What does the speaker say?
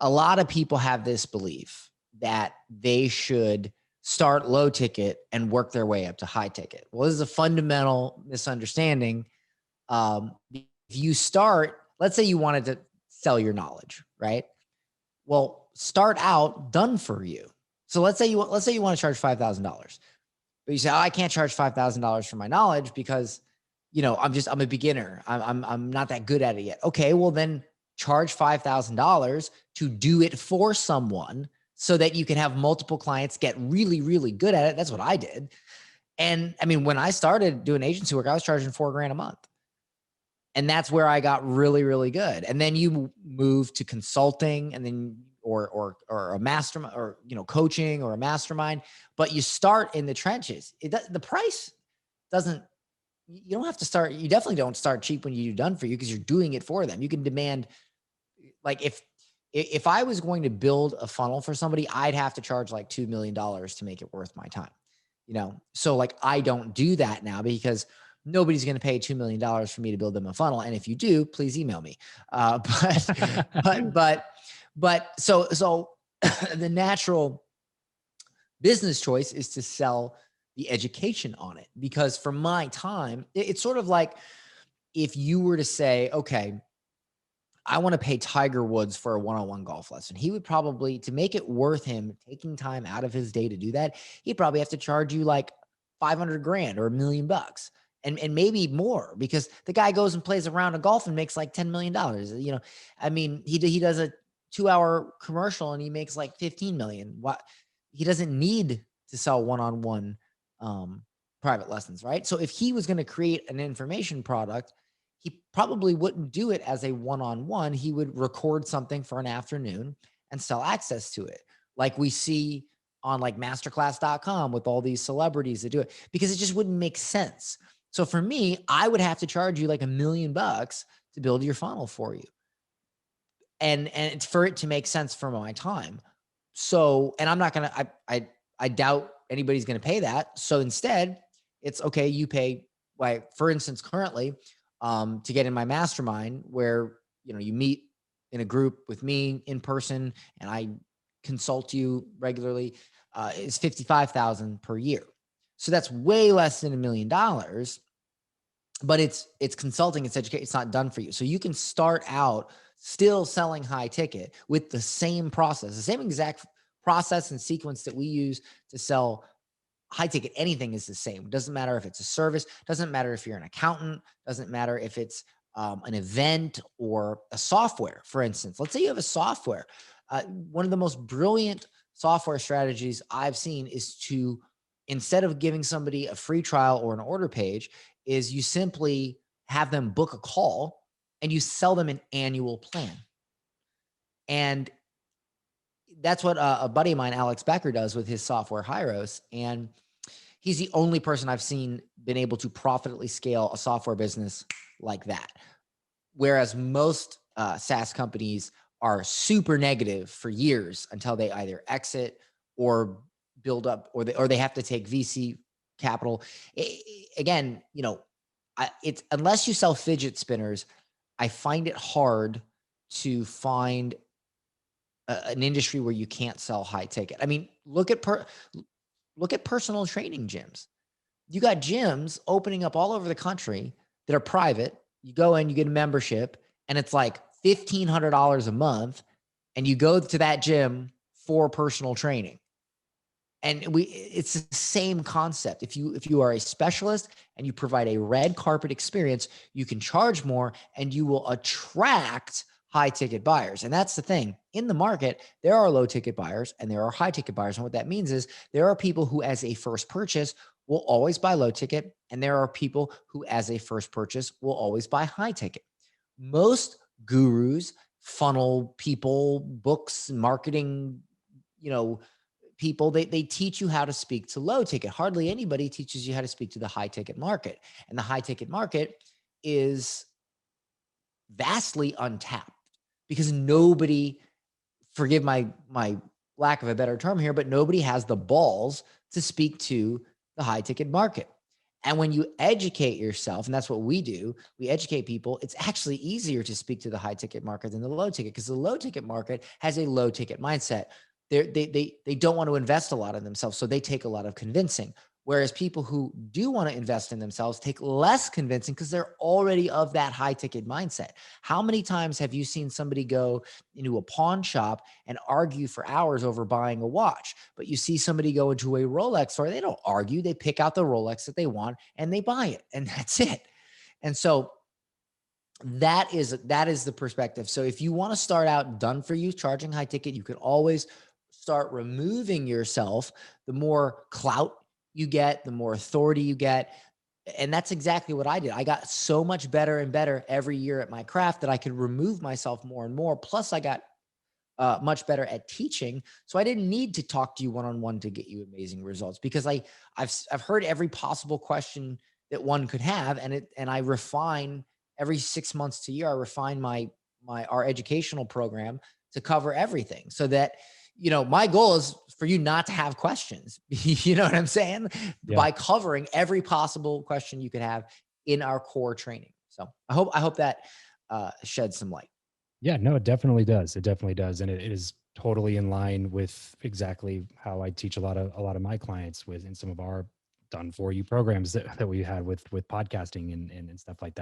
a lot of people have this belief that they should start low ticket and work their way up to high ticket. Well, this is a fundamental misunderstanding. If you start, let's say you wanted to sell your knowledge, right? Well, start out done for you. So let's say you want to charge $5,000, but you say, oh, I can't charge $5,000 for my knowledge because, I'm a beginner. I'm not that good at it yet. Okay, well then charge $5,000 to do it for someone so that you can have multiple clients get really, really good at it. That's what I did. And I mean, when I started doing agency work, I was charging $4,000 a month. And that's where I got really, really good. And then you move to consulting and then or a mastermind or coaching or a mastermind, but you start in the trenches. The price doesn't, you don't have to start, you definitely don't start cheap when you do done for you because you're doing it for them. You can demand, like if I was going to build a funnel for somebody, I'd have to charge like $2 million to make it worth my time. So like I don't do that now because nobody's going to pay $2 million for me to build them a funnel. And if you do, please email me. But so the natural business choice is to sell the education on it, because for my time, it's sort of like if you were to say, okay, I want to pay Tiger Woods for a one-on-one golf lesson. He would probably, to make it worth him taking time out of his day to do that, he'd probably have to charge you like 500 grand or $1 million and maybe more, because the guy goes and plays a round of golf and makes like $10 million. I mean, he does a 2-hour commercial and he makes like 15 million. What? He doesn't need to sell one-on-one private lessons, right? So if he was going to create an information product, he probably wouldn't do it as a one-on-one. He would record something for an afternoon and sell access to it, like we see on like masterclass.com with all these celebrities that do it, because it just wouldn't make sense. So for me, I would have to charge you like $1 million to build your funnel for you, and for it to make sense for my time. So, and I'm not gonna, I doubt anybody's gonna pay that. So instead, it's okay. You pay, like for instance, currently, to get in my mastermind, where you meet in a group with me in person and I consult you regularly, is 55,000 per year. So that's way less than $1 million, but it's consulting, it's education, it's not done for you. So you can start out still selling high ticket with the same process, the same exact process and sequence that we use to sell high ticket. Anything is the same. Doesn't matter if it's a service, doesn't matter if you're an accountant, doesn't matter if it's an event or a software. For instance, let's say you have a software. One of the most brilliant software strategies I've seen is to, instead of giving somebody a free trial or an order page, is you simply have them book a call and you sell them an annual plan. And that's what a buddy of mine, Alex Becker, does with his software, Hyros. And he's the only person I've seen been able to profitably scale a software business like that. Whereas most SaaS companies are super negative for years until they either exit or build up, or they have to take VC capital. Again, it's, unless you sell fidget spinners, I find it hard to find an industry where you can't sell high ticket. I mean, look at personal training gyms. You got gyms opening up all over the country that are private. You go in, you get a membership, and it's like $1,500 a month, and you go to that gym for personal training. And it's the same concept. If you are a specialist and you provide a red carpet experience, you can charge more and you will attract high ticket buyers. And that's the thing. In the market, there are low ticket buyers and there are high ticket buyers. And what that means is there are people who, as a first purchase, will always buy low ticket. And there are people who, as a first purchase, will always buy high ticket. Most gurus, funnel people, books, marketing, people, they teach you how to speak to low ticket. Hardly anybody teaches you how to speak to the high ticket market. And the high ticket market is vastly untapped because nobody, forgive my lack of a better term here, but nobody has the balls to speak to the high ticket market. And when you educate yourself, and that's what we do, we educate people, it's actually easier to speak to the high ticket market than the low ticket, because the low ticket market has a low ticket mindset. They don't want to invest a lot in themselves, so they take a lot of convincing. Whereas people who do want to invest in themselves take less convincing because they're already of that high ticket mindset. How many times have you seen somebody go into a pawn shop and argue for hours over buying a watch? But you see somebody go into a Rolex store, they don't argue, they pick out the Rolex that they want and they buy it, and that's it. And so that is the perspective. So if you want to start out done for you charging high ticket, you can always start removing yourself. The more clout you get, the more authority you get. And that's exactly what I did. I got so much better and better every year at my craft that I could remove myself more and more. Plus, I got much better at teaching, so I didn't need to talk to you one on one to get you amazing results, because I've heard every possible question that one could have, and I refine every 6 months to a year. I refine our educational program to cover everything, so that my goal is for you not to have questions. You know what I'm saying? Yeah. By covering every possible question you could have in our core training. So I hope that sheds some light. Yeah, no, it definitely does. It definitely does. And it is totally in line with exactly how I teach a lot of my clients with in some of our done for you programs that we had with podcasting and stuff like that.